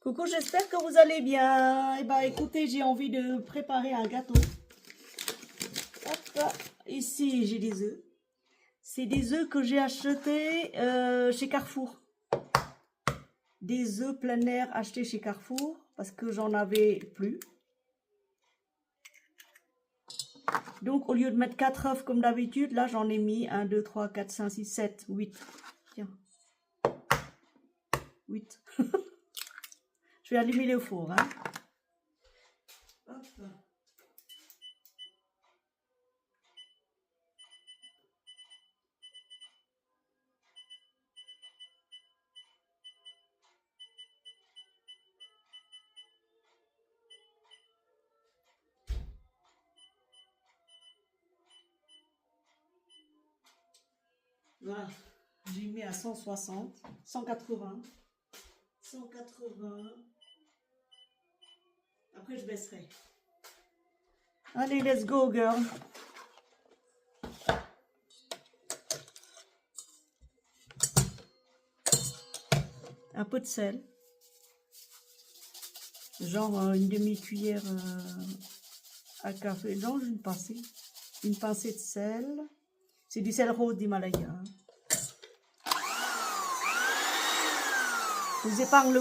Coucou, j'espère que vous allez bien. Eh ben, écoutez, j'ai envie de préparer un gâteau. Hop, ici, j'ai des œufs. C'est des œufs que j'ai achetés chez Carrefour. Des œufs plein air achetés chez Carrefour parce que j'en avais plus. Donc, au lieu de mettre 4 œufs comme d'habitude, là, j'en ai mis 1, 2, 3, 4, 5, 6, 7, 8. Tiens. 8. Je vais allumer le four. Hein. Hop. Voilà, j'ai mis à 160, 180, 180. Après, je baisserai. Allez, let's go, girl. Un peu de sel. Genre une demi-cuillère à café. Non, une pincée. Une pincée de sel. C'est du sel rose d'Himalaya. Je vous épargne le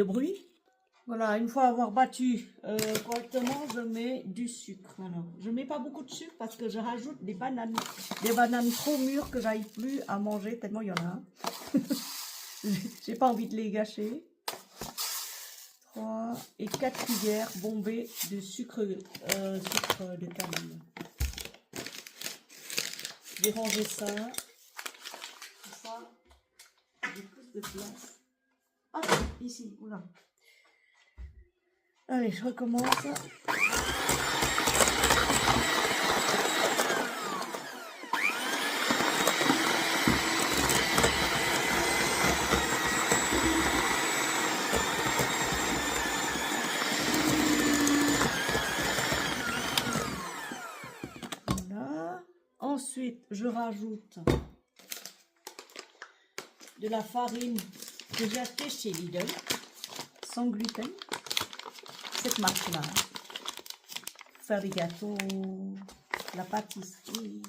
bruit. Voilà, une fois avoir battu correctement, je mets du sucre. Alors, je ne mets pas beaucoup de sucre parce que je rajoute des bananes trop mûres que j'arrive plus à manger tellement il y en a. J'ai pas envie de les gâcher. 3 et 4 cuillères bombées de sucre de canne. Je vais ranger ça. Comme ça, j'ai plus de place. Ah, ici, oula. Allez, je recommence. Voilà. Ensuite, je rajoute de la farine que j'ai achetée chez Lidl, sans gluten. Cette marque-là, faire des gâteaux, la pâtisserie.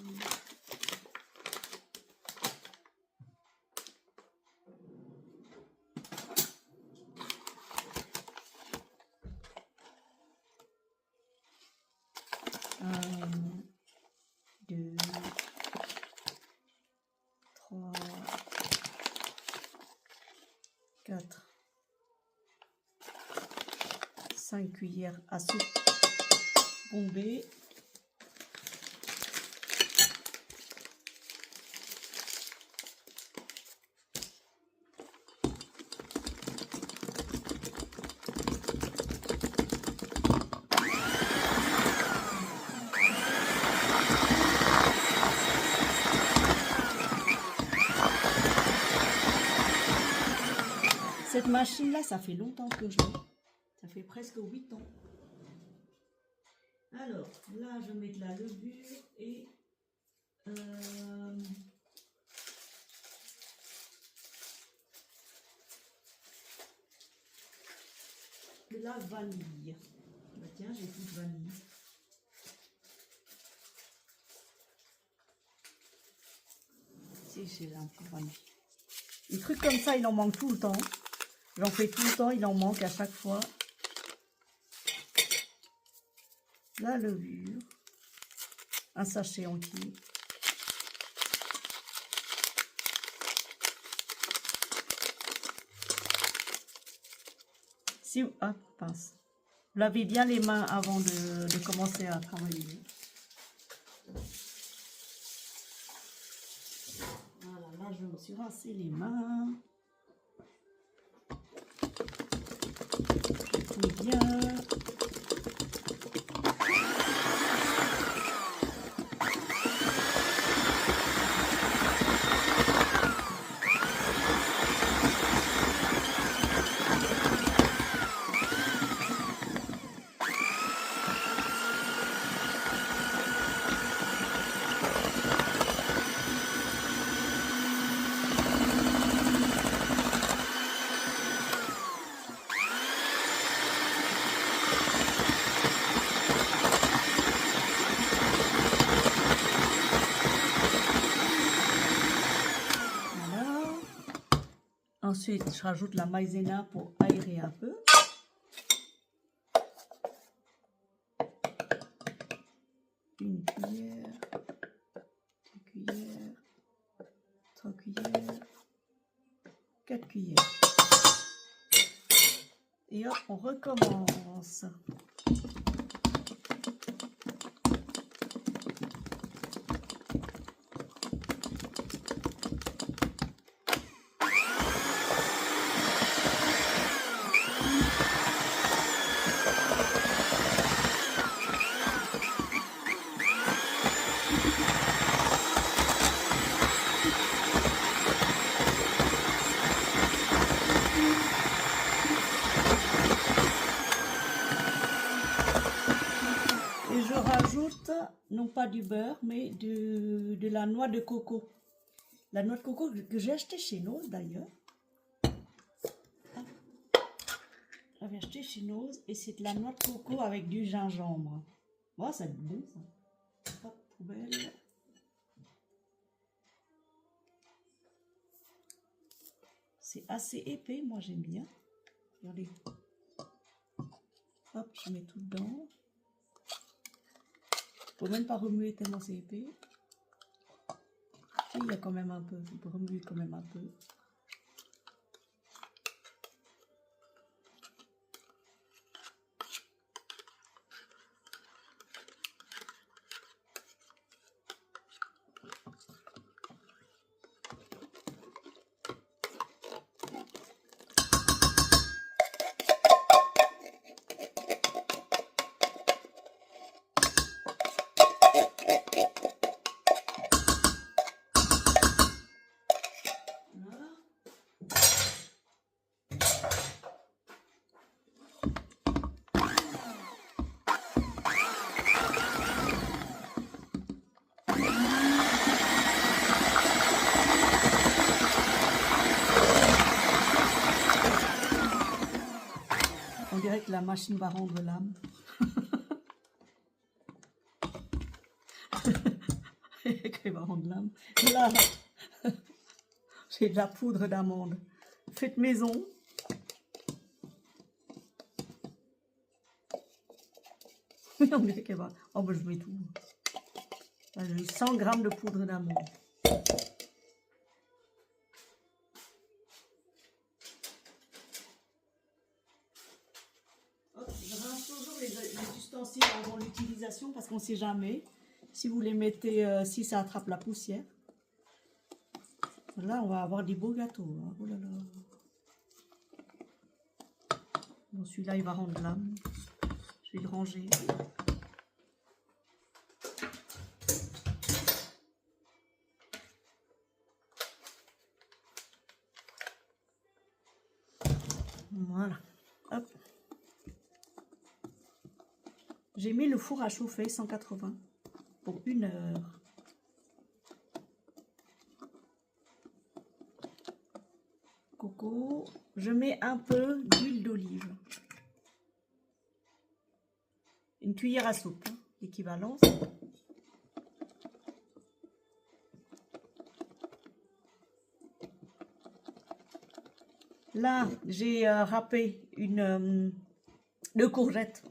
Un, 2, 3, 4. 5 cuillères à soupe bombée. Cette machine-là, ça fait longtemps que je l'ai. Ça fait presque 8 ans. Alors, là, je mets de la levure et de la vanille. Bah, tiens, j'ai plus de vanille. Si, j'ai un peu de vanille. Les trucs comme ça, il en manque tout le temps. J'en fais tout le temps, il en manque à chaque fois. La levure, un sachet entier. Si, ah, pince. Lavez bien les mains avant de commencer à travailler. Voilà, là je me suis rincé les mains. Je fouille bien. Ensuite, je rajoute la maïzena pour aérer un peu. Une cuillère, 2 cuillères, 3 cuillères, 4 cuillères. Et hop, on recommence. Et je rajoute, non pas du beurre, mais de la noix de coco. La noix de coco que j'ai acheté chez Noz d'ailleurs. J'avais acheté chez Noz et c'est de la noix de coco avec du gingembre. Oh, ça goûte bon ça. Hop, poubelle. C'est assez épais, moi j'aime bien. Regardez. Hop, je mets tout dedans. Faut même pas remuer tellement c'est épais. Et il y a quand même un peu, il faut remuer quand même un peu. On dirait que la machine va rendre l'âme. Qu'elle va rendre l'âme. Là, j'ai de la poudre d'amande. Faites maison. On dirait qu'elle va... Oh, ben je mets tout. J'ai 100 grammes de poudre d'amande. Je rince toujours les ustensiles avant l'utilisation parce qu'on ne sait jamais. Si vous les mettez, si ça attrape la poussière. Là, on va avoir des beaux gâteaux. Hein. Oh là là. Bon, celui-là, il va rendre l'âme. Je vais le ranger. Voilà. Hop. J'ai mis le four à chauffer 180 pour 1 heure. Coco. Je mets un peu d'huile d'olive. Une cuillère à soupe, hein, l'équivalence. Là, j'ai râpé 2 courgettes.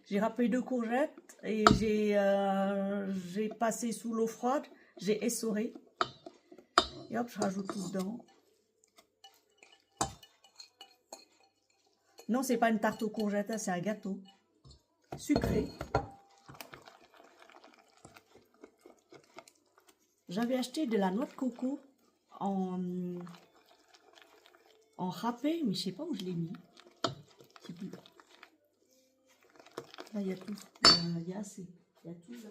J'ai râpé 2 courgettes et j'ai passé sous l'eau froide. J'ai essoré. Et hop, je rajoute tout dedans. Non, c'est pas une tarte aux courgettes, c'est un gâteau sucré. J'avais acheté de la noix de coco en râpé, mais je sais pas où je l'ai mis. Là, il y a tout. Il y a assez. Il y a tout là.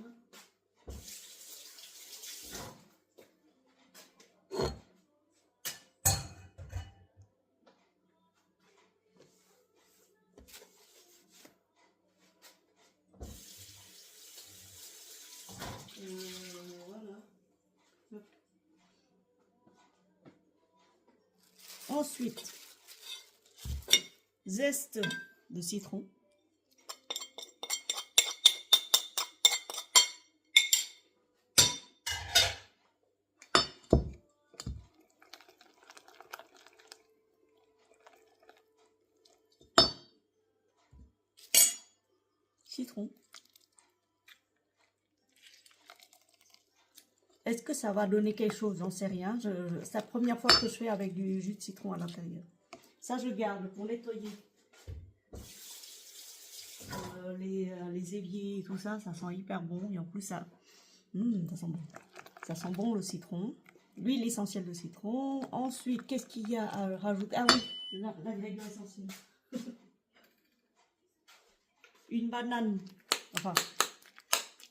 Voilà. Ensuite, zeste de citron. citron. Est-ce que ça va donner quelque chose? J'en sais rien. C'est la première fois que je fais avec du jus de citron à l'intérieur. Ça, je garde pour nettoyer les éviers et tout ça. Ça sent hyper bon. Et en plus, ça sent bon. Ça sent bon le citron. L'huile essentielle de citron. Ensuite, qu'est-ce qu'il y a à rajouter? Ah oui, l'ingrédient essentiel. Une banane. Enfin,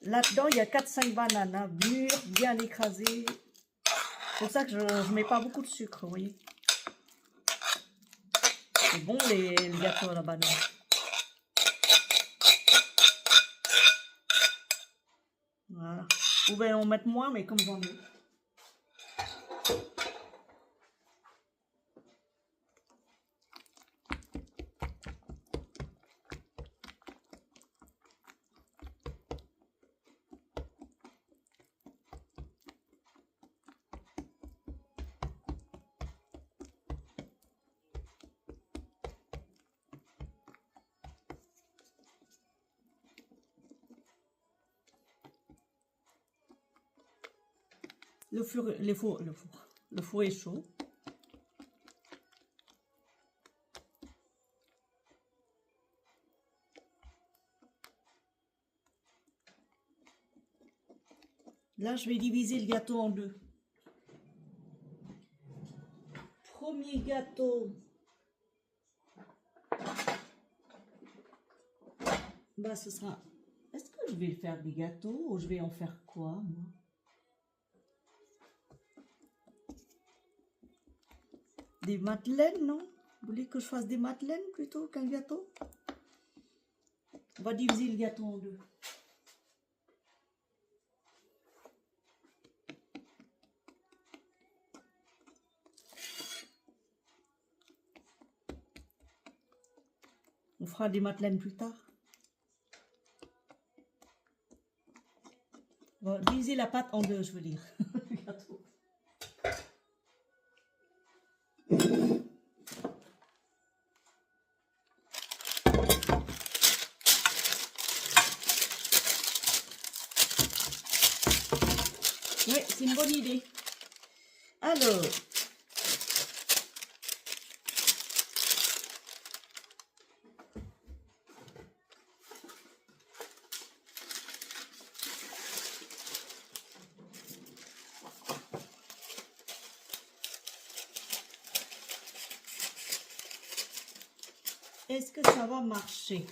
là-dedans, il y a 4-5 bananes, hein, mûres, bien écrasées. C'est pour ça que je ne mets pas beaucoup de sucre, vous voyez. C'est bon les gâteaux à la banane. Voilà. Vous pouvez en mettre moins, mais comme j'en ai. Le four est chaud. Là, je vais diviser le gâteau en deux. Premier gâteau. Bah, ce sera... Est-ce que je vais faire des gâteaux ou je vais en faire quoi, moi? Des madeleines, non? Vous voulez que je fasse des madeleines plutôt qu'un gâteau? On va diviser le gâteau en deux. On fera des madeleines plus tard. On va diviser la pâte en deux, je veux dire. Le gâteau. Oui, c'est une bonne idée. Alors, est-ce que ça va marcher?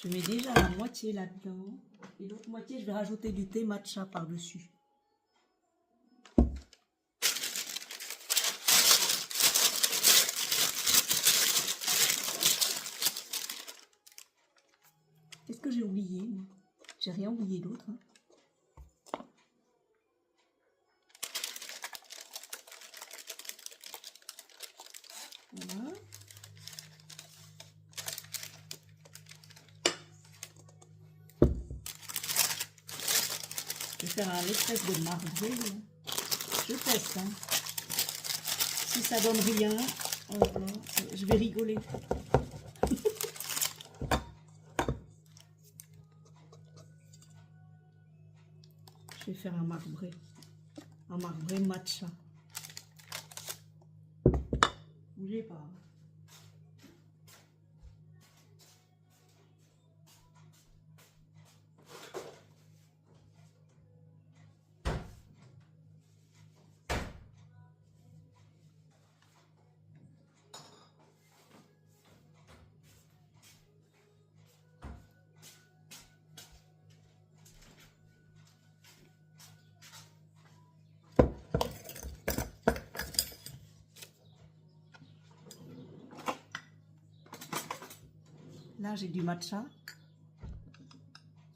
Je mets déjà la moitié là-dedans. Et l'autre moitié, je vais rajouter du thé matcha par-dessus. Qu'est-ce que j'ai oublié, moi? J'ai rien oublié d'autre. Hein. Voilà. Je vais faire un espèce de marbré. Je teste. Hein. Si ça donne rien, je vais rigoler. Je vais faire un marbré matcha. Bougez pas. Là, j'ai du matcha.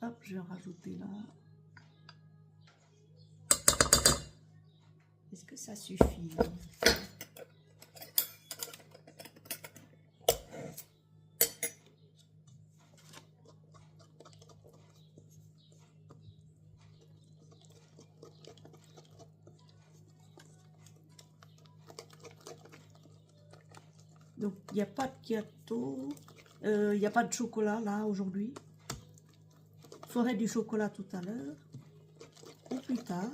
Hop, je vais en rajouter là. Est-ce que ça suffit? Donc, il n'y a pas de gâteau. Il n'y a pas de chocolat là aujourd'hui. Je ferai du chocolat tout à l'heure. Ou plus tard.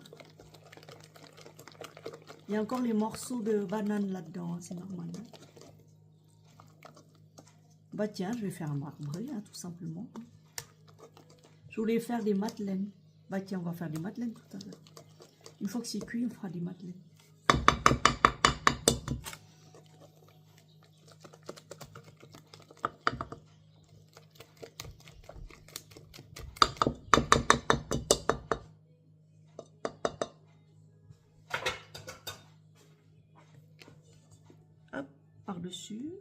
Il y a encore les morceaux de banane là-dedans, c'est normal. Hein. Bah tiens, je vais faire un marbré, hein, tout simplement. Je voulais faire des madeleines. Bah tiens, on va faire des madeleines tout à l'heure. Une fois que c'est cuit, on fera des madeleines. Hop, par-dessus.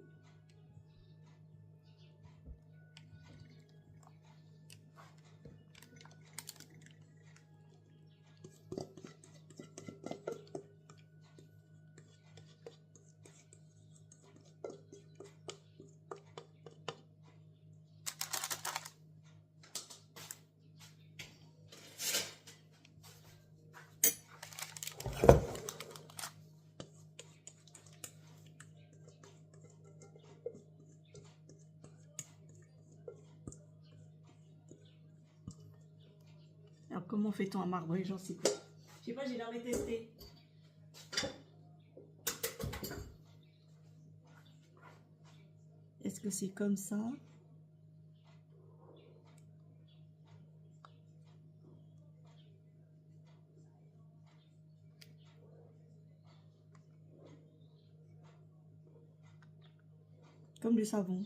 Alors, comment fait-on un marbré? J'en sais pas. Je sais pas, j'ai jamais testé. Est-ce que c'est comme ça? Comme du savon.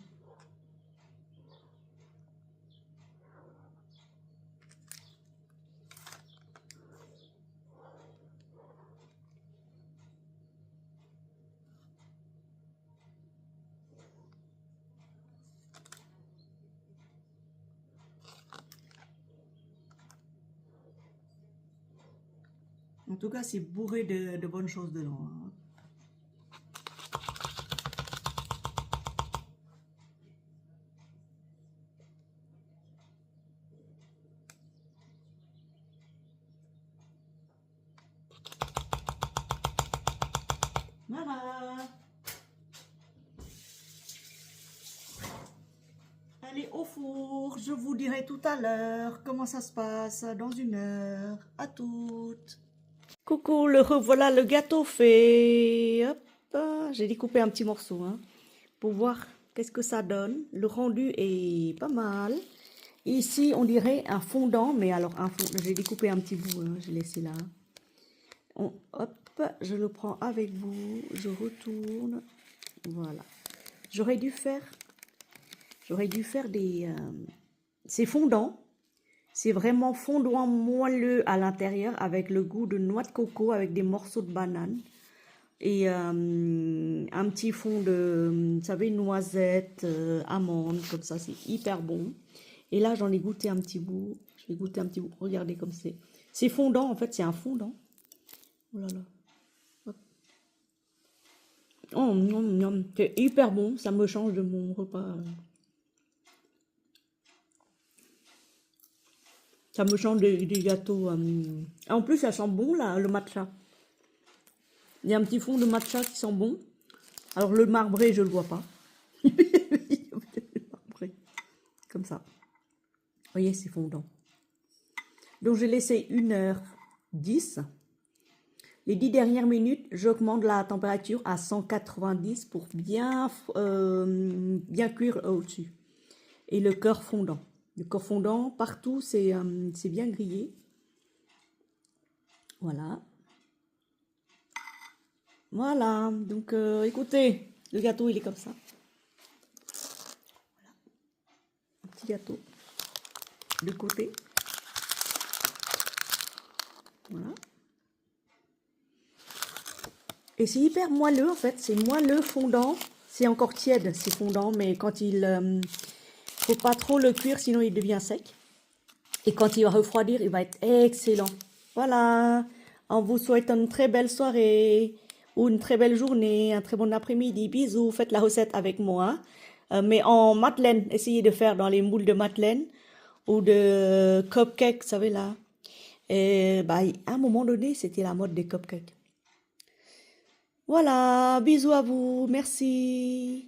En tout cas, c'est bourré de bonnes choses dedans. Hein. Voilà. Allez au four. Je vous dirai tout à l'heure comment ça se passe dans une heure. À toutes. Coucou, le revoilà le gâteau fait. Hop, j'ai découpé un petit morceau hein, pour voir qu'est-ce que ça donne. Le rendu est pas mal. Ici, on dirait un fondant, mais alors j'ai découpé un petit bout, hein, j'ai laissé là. Hop, je le prends avec vous, je retourne. Voilà. J'aurais dû faire des... c'est fondant. C'est vraiment fondant moelleux à l'intérieur avec le goût de noix de coco avec des morceaux de banane. Et un petit fond de, vous savez, noisettes, amandes, comme ça, c'est hyper bon. Et là, j'en ai goûté un petit bout. Je vais goûter un petit bout. Regardez comme c'est. C'est fondant, en fait, c'est un fondant. Oh là là. Hop. Oh, c'est hyper bon. Ça me change de mon repas. Ça me change des gâteaux. En plus, ça sent bon, là, le matcha. Il y a un petit fond de matcha qui sent bon. Alors, le marbré, je ne le vois pas. Comme ça. Vous voyez, c'est fondant. Donc, j'ai laissé 1h10. Les 10 dernières minutes, j'augmente la température à 190 pour bien cuire au-dessus. Et le cœur fondant. Le cœur fondant, partout, c'est bien grillé. Voilà. Voilà. Donc, écoutez, le gâteau, il est comme ça. Voilà. Un petit gâteau. De côté. Voilà. Et c'est hyper moelleux en fait, c'est moelleux, fondant. C'est encore tiède, c'est fondant, mais quand il... faut pas trop le cuire, sinon il devient sec. Et quand il va refroidir, il va être excellent. Voilà. On vous souhaite une très belle soirée ou une très belle journée, un très bon après-midi. Bisous, faites la recette avec moi. Mais en madeleine, essayez de faire dans les moules de madeleine ou de cupcakes, vous savez là. Et bah, à un moment donné, c'était la mode des cupcakes. Voilà, bisous à vous, merci.